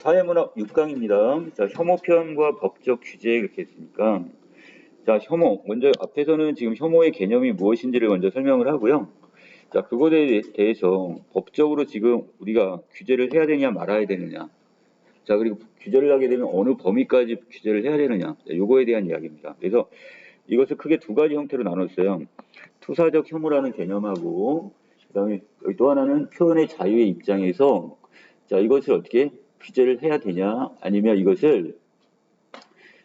사회문학 6강입니다. 자, 혐오편과 법적 규제 이렇게 했으니까 자, 혐오. 먼저 앞에서는 지금 혐오의 개념이 무엇인지를 먼저 설명을 하고요. 자, 그것에 대해서 법적으로 지금 우리가 규제를 해야 되냐 말아야 되느냐. 자, 그리고 규제를 하게 되면 어느 범위까지 규제를 해야 되느냐. 자, 요거에 대한 이야기입니다. 그래서 이것을 크게 두 가지 형태로 나눴어요. 투사적 혐오라는 개념하고 그다음에 여기 또 하나는 표현의 자유의 입장에서 자, 이것을 어떻게 규제를 해야 되냐 아니면 이것을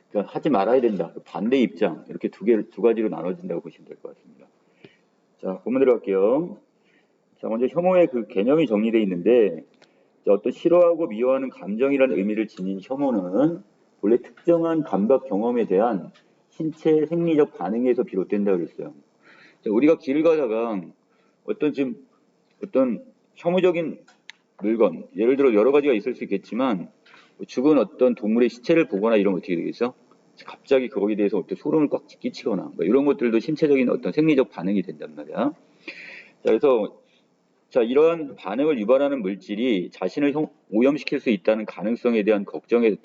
그러니까 하지 말아야 된다. 반대 입장 이렇게 두 가지로 나눠진다고 보시면 될 것 같습니다. 자, 본문 들어갈게요. 자, 먼저 혐오의 그 개념이 정리되어 있는데 자, 어떤 싫어하고 미워하는 감정이라는 의미를 지닌 혐오는 원래 특정한 감각 경험에 대한 신체 생리적 반응에서 비롯된다고 그랬어요. 자, 우리가 길을 가다가 어떤 혐오적인 물건, 예를 들어 여러 가지가 있을 수 있겠지만 죽은 어떤 동물의 시체를 보거나 이러면 어떻게 되겠어? 갑자기 거기에 대해서 어떤 소름을 꽉 끼치거나 뭐 이런 것들도 신체적인 어떤 생리적 반응이 된단 말이야. 자, 그래서 자, 이러한 반응을 유발하는 물질이 자신을 오염시킬 수 있다는 가능성에 대한 걱정에서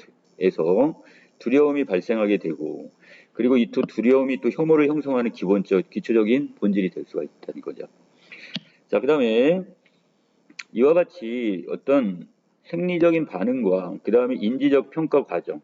두려움이 발생하게 되고 그리고 이 또 두려움이 또 혐오를 형성하는 기초적인 본질이 될 수가 있다는 거죠. 자, 그 다음에 이와 같이 어떤 생리적인 반응과 그 다음에 인지적 평가 과정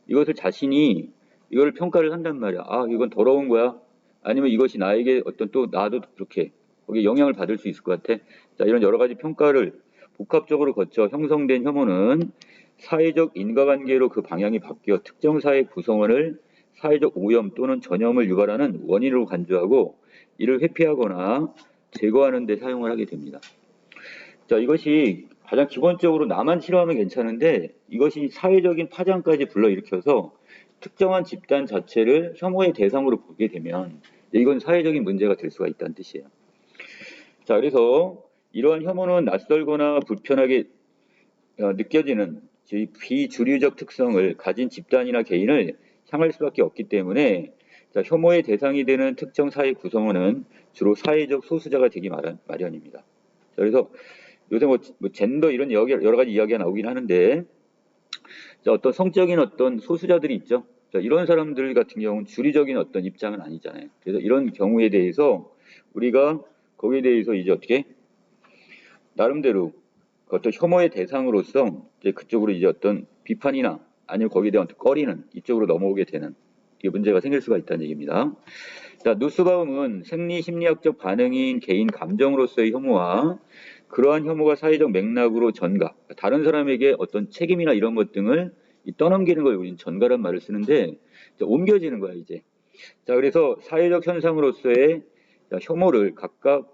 이것을 자신이 이걸 평가를 한단 말이야. 아, 이건 더러운 거야. 아니면 이것이 나에게 어떤 또 나도 그렇게 거기에 영향을 받을 수 있을 것 같아. 자, 이런 여러 가지 평가를 복합적으로 거쳐 형성된 혐오는 사회적 인과관계로 그 방향이 바뀌어 특정 사회 구성원을 사회적 오염 또는 전염을 유발하는 원인으로 간주하고 이를 회피하거나 제거하는 데 사용을 하게 됩니다. 자, 이것이 가장 기본적으로 나만 싫어하면 괜찮은데 이것이 사회적인 파장까지 불러일으켜서 특정한 집단 자체를 혐오의 대상으로 보게 되면 이건 사회적인 문제가 될 수가 있다는 뜻이에요. 자, 그래서 이러한 혐오는 낯설거나 불편하게 느껴지는 비주류적 특성을 가진 집단이나 개인을 향할 수밖에 없기 때문에 자, 혐오의 대상이 되는 특정 사회 구성원은 주로 사회적 소수자가 되기 마련입니다. 자, 그래서 요새 뭐 젠더 이런 여러 가지 이야기가 나오긴 하는데 자, 어떤 성적인 어떤 소수자들이 있죠. 자, 이런 사람들 같은 경우는 주류적인 어떤 입장은 아니잖아요. 그래서 이런 경우에 대해서 우리가 거기에 대해서 이제 어떻게 나름대로 어떤 혐오의 대상으로서 이제 그쪽으로 이제 어떤 비판이나 아니면 거기에 대한 꺼리는 이쪽으로 넘어오게 되는 이게 문제가 생길 수가 있다는 얘기입니다. 자, 누스바움은 생리 심리학적 반응인 개인 감정으로서의 혐오와 그러한 혐오가 사회적 맥락으로 전가, 다른 사람에게 어떤 책임이나 이런 것 등을 떠넘기는 걸 우리는 전가란 말을 쓰는데 옮겨지는 거야 이제. 자, 그래서 사회적 현상으로서의 혐오를 각각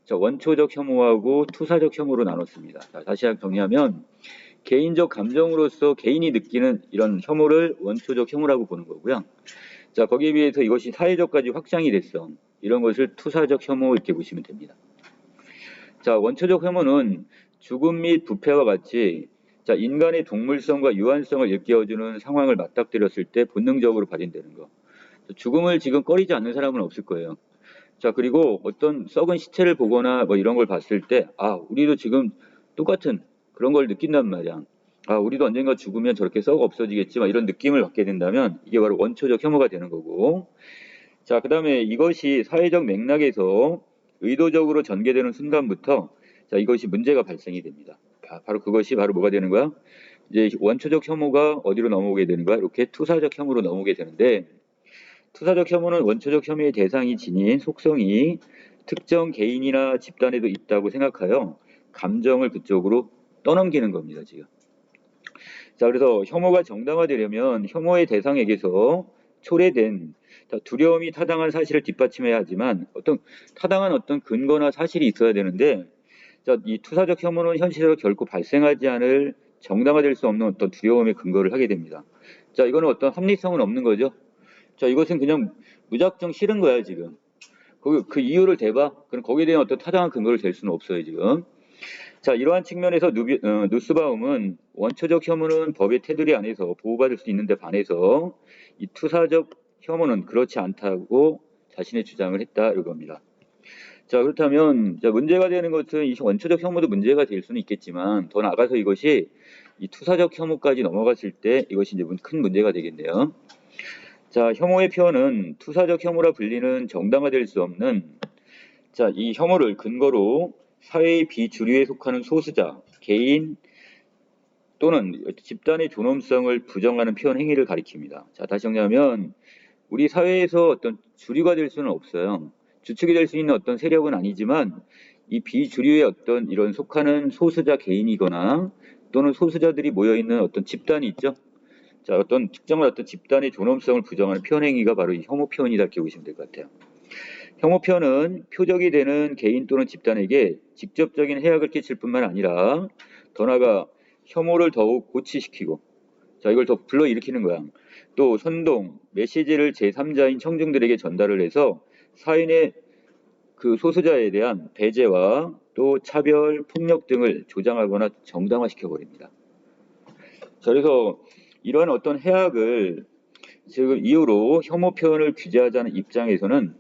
원초적 혐오하고 투사적 혐오로 나눴습니다. 자, 다시 정리하면 개인적 감정으로서 개인이 느끼는 이런 혐오를 원초적 혐오라고 보는 거고요. 자, 거기에 비해서 이것이 사회적까지 확장이 됐어. 이런 것을 투사적 혐오 이렇게 보시면 됩니다. 자, 원초적 혐오는 죽음 및 부패와 같이 자, 인간의 동물성과 유한성을 일깨워주는 상황을 맞닥뜨렸을 때 본능적으로 발현되는 거. 죽음을 지금 꺼리지 않는 사람은 없을 거예요. 자, 그리고 어떤 썩은 시체를 보거나 뭐 이런 걸 봤을 때, 아, 우리도 지금 똑같은 그런 걸 느낀단 말이야. 아, 우리도 언젠가 죽으면 저렇게 썩어 없어지겠지, 막 이런 느낌을 받게 된다면 이게 바로 원초적 혐오가 되는 거고. 자, 그 다음에 이것이 사회적 맥락에서 의도적으로 전개되는 순간부터 자, 이것이 문제가 발생이 됩니다. 바로 그것이 바로 뭐가 되는 거야? 이제 원초적 혐오가 어디로 넘어오게 되는 거야? 이렇게 투사적 혐오로 넘어오게 되는데 투사적 혐오는 원초적 혐오의 대상이 지닌 속성이 특정 개인이나 집단에도 있다고 생각하여 감정을 그쪽으로 떠넘기는 겁니다, 지금. 자, 그래서 혐오가 정당화되려면 혐오의 대상에게서 초래된 두려움이 타당한 사실을 뒷받침해야 하지만 어떤 타당한 어떤 근거나 사실이 있어야 되는데 자, 이 투사적 혐오는 현실적으로 결코 발생하지 않을 정당화될 수 없는 어떤 두려움의 근거를 하게 됩니다. 자, 이거는 어떤 합리성은 없는 거죠. 자, 이것은 그냥 무작정 싫은 거야, 지금. 그 이유를 대봐? 그럼 거기에 대한 어떤 타당한 근거를 댈 수는 없어요, 지금. 자, 이러한 측면에서 누스바움은 원초적 혐오는 법의 테두리 안에서 보호받을 수 있는데 반해서 이 투사적 혐오는 그렇지 않다고 자신의 주장을 했다, 이겁니다. 자, 그렇다면 자, 문제가 되는 것은 이 원초적 혐오도 문제가 될 수는 있겠지만 더 나아가서 이것이 이 투사적 혐오까지 넘어갔을 때 이것이 이제 큰 문제가 되겠네요. 자, 혐오의 표현은 투사적 혐오라 불리는 정당화될 수 없는 자, 이 혐오를 근거로 사회의 비주류에 속하는 소수자, 개인 또는 집단의 존엄성을 부정하는 표현 행위를 가리킵니다. 자, 다시 정리하면 우리 사회에서 어떤 주류가 될 수는 없어요. 주축이 될 수 있는 어떤 세력은 아니지만 이 비주류의 어떤 이런 속하는 소수자 개인이거나 또는 소수자들이 모여있는 어떤 집단이 있죠. 자, 어떤 특정한 어떤 집단의 존엄성을 부정하는 표현 행위가 바로 이 혐오 표현이다 이렇게 보시면 될 것 같아요. 혐오 표현은 표적이 되는 개인 또는 집단에게 직접적인 해악을 끼칠 뿐만 아니라 더 나아가 혐오를 더욱 고취시키고 자, 이걸 더 불러일으키는 거야. 또 선동, 메시지를 제3자인 청중들에게 전달을 해서 사인의 그 소수자에 대한 배제와 또 차별, 폭력 등을 조장하거나 정당화시켜 버립니다. 자, 그래서 이러한 어떤 해악을 지금 이유로 혐오 표현을 규제하자는 입장에서는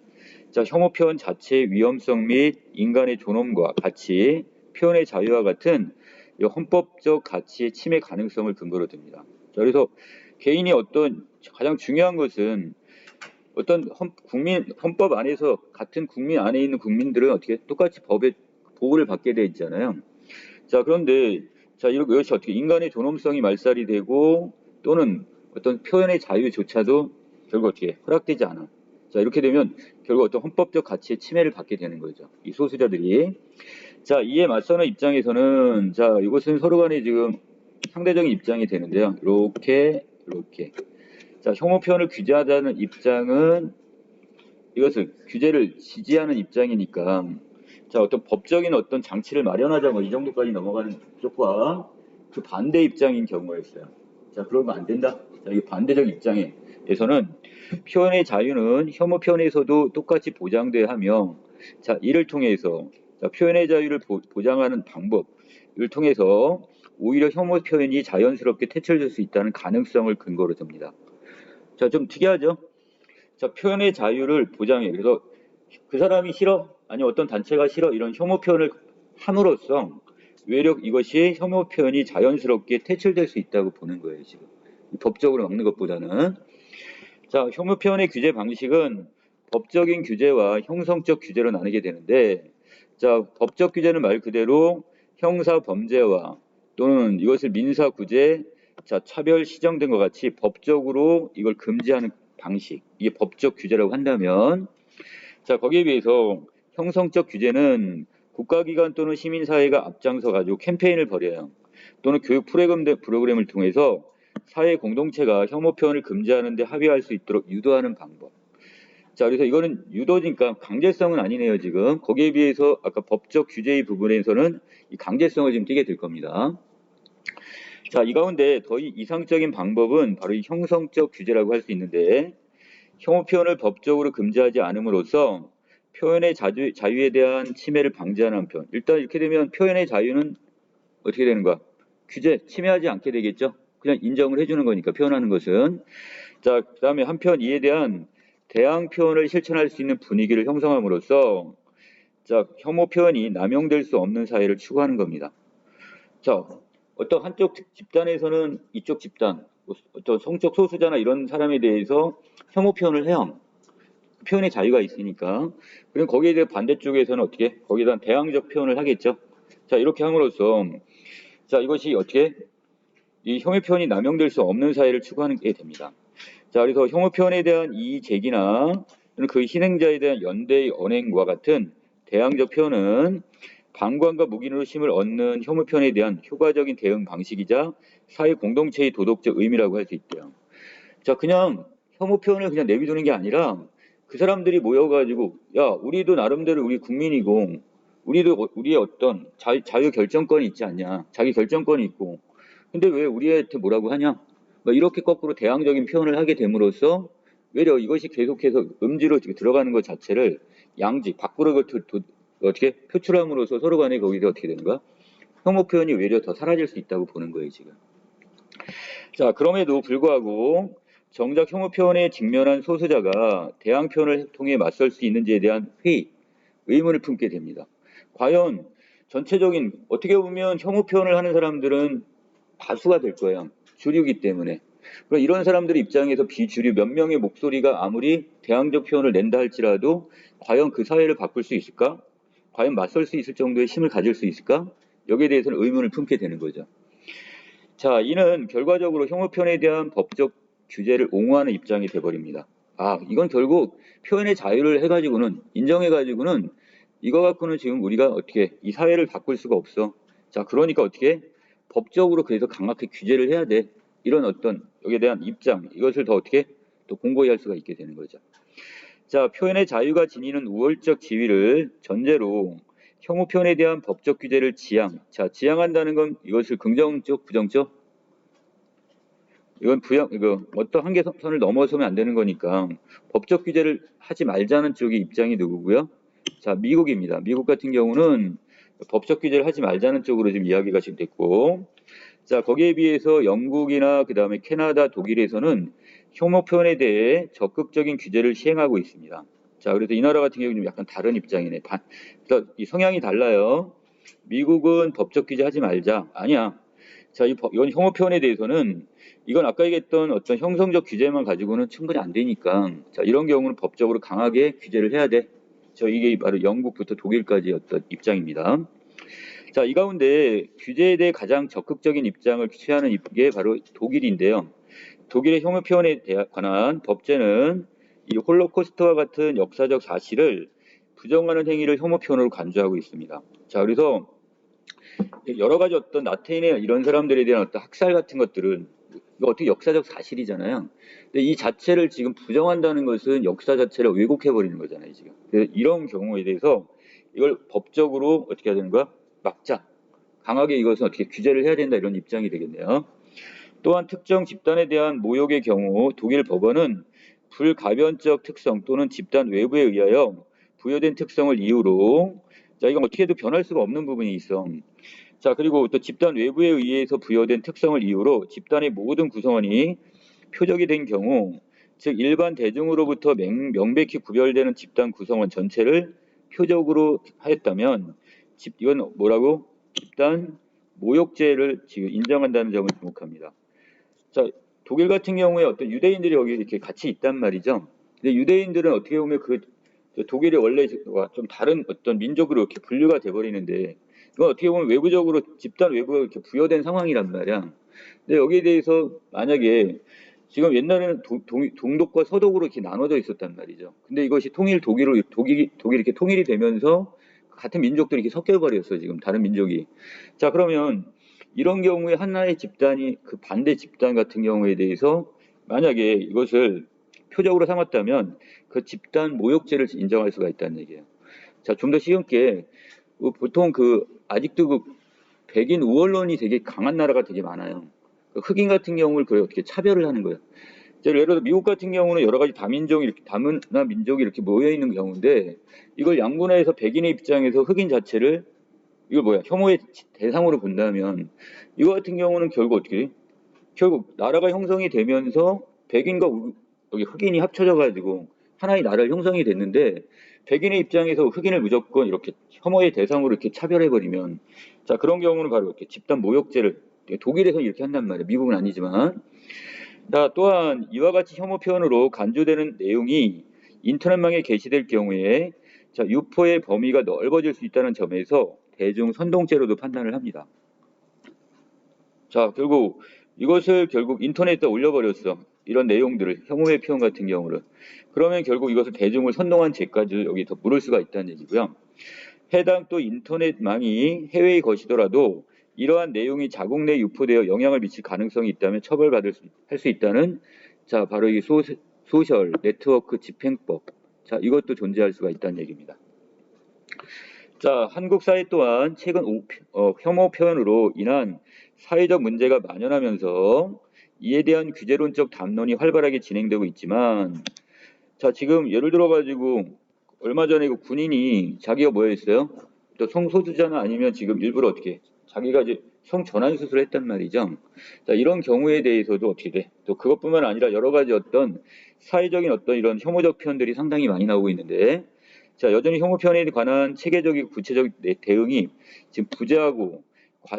자, 혐오 표현 자체의 위험성 및 인간의 존엄과 가치, 표현의 자유와 같은 헌법적 가치의 침해 가능성을 근거로 듭니다. 자, 그래서 개인이 어떤 가장 중요한 것은 어떤 헌법 안에서 같은 국민 안에 있는 국민들은 어떻게 똑같이 법의 보호를 받게 돼 있잖아요. 자, 그런데 자, 이것이 어떻게 인간의 존엄성이 말살이 되고 또는 어떤 표현의 자유조차도 결국 어떻게 허락되지 않아. 자, 이렇게 되면 결국 어떤 헌법적 가치의 침해를 받게 되는 거죠. 이 소수자들이. 자, 이에 맞서는 입장에서는 자, 이것은 서로 간에 지금 상대적인 입장이 되는데요. 이렇게. 자, 혐오 표현을 규제하자는 입장은 이것을 규제를 지지하는 입장이니까 자, 어떤 법적인 어떤 장치를 마련하자 뭐 이 정도까지 넘어가는 쪽과 그 반대 입장인 경우였어요. 자, 그러면 안 된다. 자, 이 반대적 입장에서는 표현의 자유는 혐오 표현에서도 똑같이 보장돼야 하며 자, 이를 통해서 자, 표현의 자유를 보장하는 방법을 통해서 오히려 혐오 표현이 자연스럽게 퇴출될 수 있다는 가능성을 근거로 듭니다. 자, 좀 특이하죠? 자, 표현의 자유를 보장해. 그래서 그 사람이 싫어? 아니 어떤 단체가 싫어? 이런 혐오 표현을 함으로써 외려 이것이 혐오 표현이 자연스럽게 퇴출될 수 있다고 보는 거예요, 지금. 법적으로 막는 것보다는. 자, 혐오 표현의 규제 방식은 법적인 규제와 형성적 규제로 나누게 되는데 자, 법적 규제는 말 그대로 형사 범죄와 또는 이것을 민사 구제, 자, 차별 시정 등과 같이 법적으로 이걸 금지하는 방식, 이게 법적 규제라고 한다면 자, 거기에 비해서 형성적 규제는 국가기관 또는 시민사회가 앞장서 가지고 캠페인을 벌여요. 또는 교육 프로그램을 통해서 사회 공동체가 혐오 표현을 금지하는 데 합의할 수 있도록 유도하는 방법. 자, 그래서 이거는 유도니까 강제성은 아니네요, 지금. 거기에 비해서 아까 법적 규제의 부분에서는 이 강제성을 지금 띠게 될 겁니다. 자, 이 가운데 더 이상적인 방법은 바로 이 형성적 규제라고 할 수 있는데 혐오 표현을 법적으로 금지하지 않음으로써 표현의 자유에 대한 침해를 방지하는 한편 일단 이렇게 되면 표현의 자유는 어떻게 되는 거야? 규제, 침해하지 않게 되겠죠? 그냥 인정을 해주는 거니까 표현하는 것은. 자, 그 다음에 한편 이에 대한 대항 표현을 실천할 수 있는 분위기를 형성함으로써 자, 혐오 표현이 남용될 수 없는 사회를 추구하는 겁니다. 자, 어떤 한쪽 집단에서는 이쪽 집단, 어떤 성적 소수자나 이런 사람에 대해서 혐오 표현을 해요. 표현의 자유가 있으니까. 그럼 거기에 대해 반대쪽에서는 어떻게? 거기에 대한 대항적 표현을 하겠죠. 자, 이렇게 함으로써 자, 이것이 어떻게? 이 혐오 표현이 남용될 수 없는 사회를 추구하게 됩니다. 자, 그래서 혐오 표현에 대한 이의 제기나 그 희생자에 대한 연대의 언행과 같은 대항적 표현은 방관과 무기노심을 얻는 혐오 표현에 대한 효과적인 대응 방식이자 사회 공동체의 도덕적 의미라고 할 수 있대요. 자, 그냥 혐오 표현을 그냥 내비두는 게 아니라 그 사람들이 모여가지고 야, 우리도 나름대로 우리 국민이고 우리도 우리의 어떤 자유 결정권이 있지 않냐? 자기 결정권이 있고 근데 왜 우리한테 뭐라고 하냐? 뭐 이렇게 거꾸로 대항적인 표현을 하게 됨으로써 외려 이것이 계속해서 음지로 들어가는 것 자체를 양지 밖으로 어떻게 표출함으로써 서로 간에 거기서 어떻게 되는 거야? 혐오 표현이 외려 더 사라질 수 있다고 보는 거예요, 지금. 자, 그럼에도 불구하고 정작 혐오 표현에 직면한 소수자가 대항 표현을 통해 맞설 수 있는지에 대한 의문을 품게 됩니다. 과연 전체적인 어떻게 보면 혐오 표현을 하는 사람들은 다수가 될 거예요. 주류이기 때문에. 그러니까 이런 사람들의 입장에서 비주류 몇 명의 목소리가 아무리 대항적 표현을 낸다 할지라도 과연 그 사회를 바꿀 수 있을까? 과연 맞설 수 있을 정도의 힘을 가질 수 있을까? 여기에 대해서는 의문을 품게 되는 거죠. 자, 이는 결과적으로 혐오 표현에 대한 법적 규제를 옹호하는 입장이 돼버립니다. 아, 이건 결국 표현의 자유를 해가지고는 인정해가지고는 이거 갖고는 지금 우리가 어떻게 이 사회를 바꿀 수가 없어. 자, 그러니까 어떻게 법적으로 그래서 강하게 규제를 해야 돼. 이런 어떤 여기에 대한 입장 이것을 더 어떻게 또 공고히 할 수가 있게 되는 거죠. 자, 표현의 자유가 지니는 우월적 지위를 전제로 혐오 표현에 대한 법적 규제를 자, 지향한다는 건 이것을 긍정적, 부정적? 이건 이거 어떤 한계선을 넘어서면 안 되는 거니까 법적 규제를 하지 말자는 쪽의 입장이 누구고요? 자, 미국입니다. 미국 같은 경우는 법적 규제를 하지 말자는 쪽으로 지금 이야기가 지금 됐고, 자, 거기에 비해서 영국이나 그 다음에 캐나다, 독일에서는 혐오 표현에 대해 적극적인 규제를 시행하고 있습니다. 자, 그래서 이 나라 같은 경우는 좀 약간 다른 입장이네. 그래서 이 성향이 달라요. 미국은 법적 규제 하지 말자. 아니야. 자, 이건 혐오 표현에 대해서는 이건 아까 얘기했던 어떤 형성적 규제만 가지고는 충분히 안 되니까 자, 이런 경우는 법적으로 강하게 규제를 해야 돼. 이게 바로 영국부터 독일까지의 어떤 입장입니다. 자, 이 가운데 규제에 대해 가장 적극적인 입장을 취하는 게 바로 독일인데요. 독일의 혐오 표현에 관한 법제는 이 홀로코스트와 같은 역사적 사실을 부정하는 행위를 혐오 표현으로 간주하고 있습니다. 자, 그래서 여러 가지 어떤 나태인의 이런 사람들에 대한 어떤 학살 같은 것들은 이거 어떻게 역사적 사실이잖아요. 근데 이 자체를 지금 부정한다는 것은 역사 자체를 왜곡해 버리는 거잖아요, 지금. 그래서 이런 경우에 대해서 이걸 법적으로 어떻게 해야 되는 거야? 막자. 강하게 이것은 어떻게 규제를 해야 된다 이런 입장이 되겠네요. 또한 특정 집단에 대한 모욕의 경우 독일 법원은 불가변적 특성 또는 집단 외부에 의하여 부여된 특성을 이유로 자, 이건 어떻게 해도 변할 수가 없는 부분이 있어. 자, 그리고 또 집단 외부에 의해서 부여된 특성을 이유로 집단의 모든 구성원이 표적이 된 경우, 즉 일반 대중으로부터 명백히 구별되는 집단 구성원 전체를 표적으로 하였다면, 이건 뭐라고? 집단 모욕죄를 지금 인정한다는 점을 주목합니다. 자, 독일 같은 경우에 어떤 유대인들이 여기 이렇게 같이 있단 말이죠. 근데 유대인들은 어떻게 보면 독일이 원래 좀 다른 어떤 민족으로 이렇게 분류가 돼버리는데, 이건 어떻게 보면 외부적으로 집단 외부가 이렇게 부여된 상황이란 말이야. 근데 여기에 대해서 만약에 지금 옛날에는 동독과 서독으로 이렇게 나눠져 있었단 말이죠. 근데 이것이 독일이 이렇게 통일이 되면서 같은 민족들이 이렇게 섞여버렸어, 지금 다른 민족이. 자, 그러면 이런 경우에 하나의 집단이 그 반대 집단 같은 경우에 대해서 만약에 이것을 표적으로 삼았다면 그 집단 모욕죄를 인정할 수가 있다는 얘기예요. 자, 좀 더 쉽게 보통 아직도 백인 우월론이 되게 강한 나라가 되게 많아요. 흑인 같은 경우를 어떻게 차별을 하는 거예요. 예를 들어 미국 같은 경우는 여러 가지 다문화 민족이 이렇게 모여 있는 경우인데 이걸 양분화해서 백인의 입장에서 흑인 자체를 이걸 혐오의 대상으로 본다면 이거 같은 경우는 결국 어떻게 돼? 결국 나라가 형성이 되면서 백인과 여기 흑인이 합쳐져 가지고 하나의 나라를 형성이 됐는데 백인의 입장에서 흑인을 무조건 이렇게 혐오의 대상으로 이렇게 차별해 버리면 자, 그런 경우는 바로 이렇게 집단 모욕죄를 독일에서는 이렇게 한단 말이에요. 미국은 아니지만. 자, 또한 이와 같이 혐오 표현으로 간주되는 내용이 인터넷망에 게시될 경우에 자, 유포의 범위가 넓어질 수 있다는 점에서 대중 선동죄로도 판단을 합니다. 자, 이것을 인터넷에 올려버렸어. 이런 내용들을 혐오의 표현 같은 경우를. 그러면 결국 이것을 대중을 선동한 죄까지 여기 더 물을 수가 있다는 얘기고요. 해당 또 인터넷망이 해외의 것이더라도 이러한 내용이 자국 내에 유포되어 영향을 미칠 가능성이 있다면 할 수 있다는 자, 바로 이 소셜 네트워크 집행법. 자, 이것도 존재할 수가 있다는 얘기입니다. 자, 한국 사회 또한 최근 혐오 표현으로 인한 사회적 문제가 만연하면서 이에 대한 규제론적 담론이 활발하게 진행되고 있지만 자, 지금 예를 들어 가지고 얼마 전에 군인이 자기가 뭐였어요? 또 성소수자나 아니면 지금 일부러 어떻게 자기가 이제 성전환 수술을 했단 말이죠. 자, 이런 경우에 대해서도 어떻게 돼? 또 그것뿐만 아니라 여러 가지 어떤 사회적인 어떤 이런 혐오적 표현들이 상당히 많이 나오고 있는데 자, 여전히 혐오 표현에 관한 체계적이고 구체적 대응이 지금 부재하고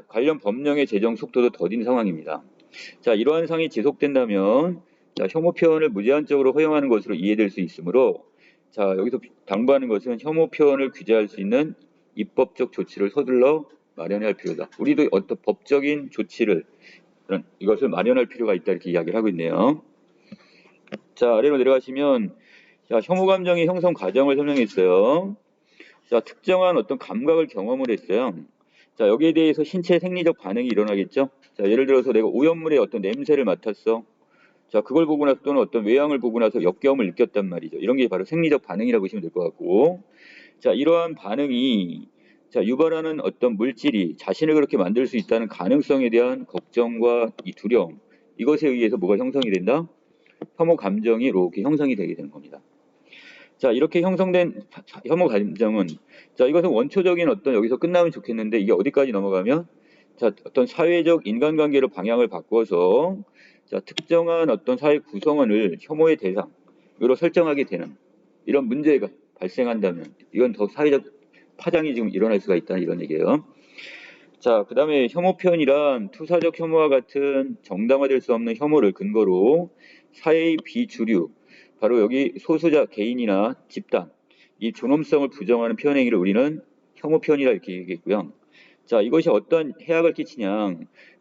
관련 법령의 제정 속도도 더딘 상황입니다. 자, 이러한 상황이 지속된다면 자, 혐오 표현을 무제한적으로 허용하는 것으로 이해될 수 있으므로 자, 여기서 당부하는 것은 혐오 표현을 규제할 수 있는 입법적 조치를 서둘러 마련해야 할 필요다. 우리도 어떤 법적인 조치를 이것을 마련할 필요가 있다 이렇게 이야기를 하고 있네요. 자, 아래로 내려가시면 자, 혐오 감정의 형성 과정을 설명했어요. 자, 특정한 어떤 감각을 경험을 했어요. 자, 여기에 대해서 신체 생리적 반응이 일어나겠죠. 자, 예를 들어서 내가 오염물의 어떤 냄새를 맡았어. 자, 그걸 보고 나서 또는 어떤 외양을 보고 나서 역겨움을 느꼈단 말이죠. 이런 게 바로 생리적 반응이라고 보시면 될 것 같고, 자, 이러한 반응이 자, 유발하는 어떤 물질이 자신을 그렇게 만들 수 있다는 가능성에 대한 걱정과 이 두려움, 이것에 의해서 뭐가 형성이 된다? 혐오 감정이 이렇게 형성이 되게 되는 겁니다. 자, 이렇게 형성된 혐오 감정은 자, 이것은 원초적인 어떤 여기서 끝나면 좋겠는데 이게 어디까지 넘어가면 자, 어떤 사회적 인간관계로 방향을 바꿔서 자, 특정한 어떤 사회 구성원을 혐오의 대상으로 설정하게 되는 이런 문제가 발생한다면 이건 더 사회적 파장이 지금 일어날 수가 있다 이런 얘기예요. 자, 그 다음에 혐오 표현이란 투사적 혐오와 같은 정당화될 수 없는 혐오를 근거로 사회의 비주류, 바로 여기 소수자 개인이나 집단, 이 존엄성을 부정하는 표현 행위를 우리는 혐오 표현이라 이렇게 얘기했고요. 자, 이것이 어떤 해악을 끼치냐,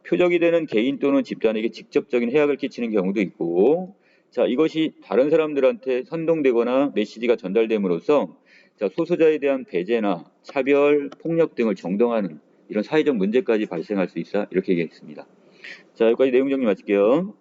표적이 되는 개인 또는 집단에게 직접적인 해악을 끼치는 경우도 있고, 자, 이것이 다른 사람들한테 선동되거나 메시지가 전달됨으로써 자, 소수자에 대한 배제나 차별, 폭력 등을 정당화하는 이런 사회적 문제까지 발생할 수 있다 이렇게 얘기했습니다. 자, 여기까지 내용 정리 마칠게요.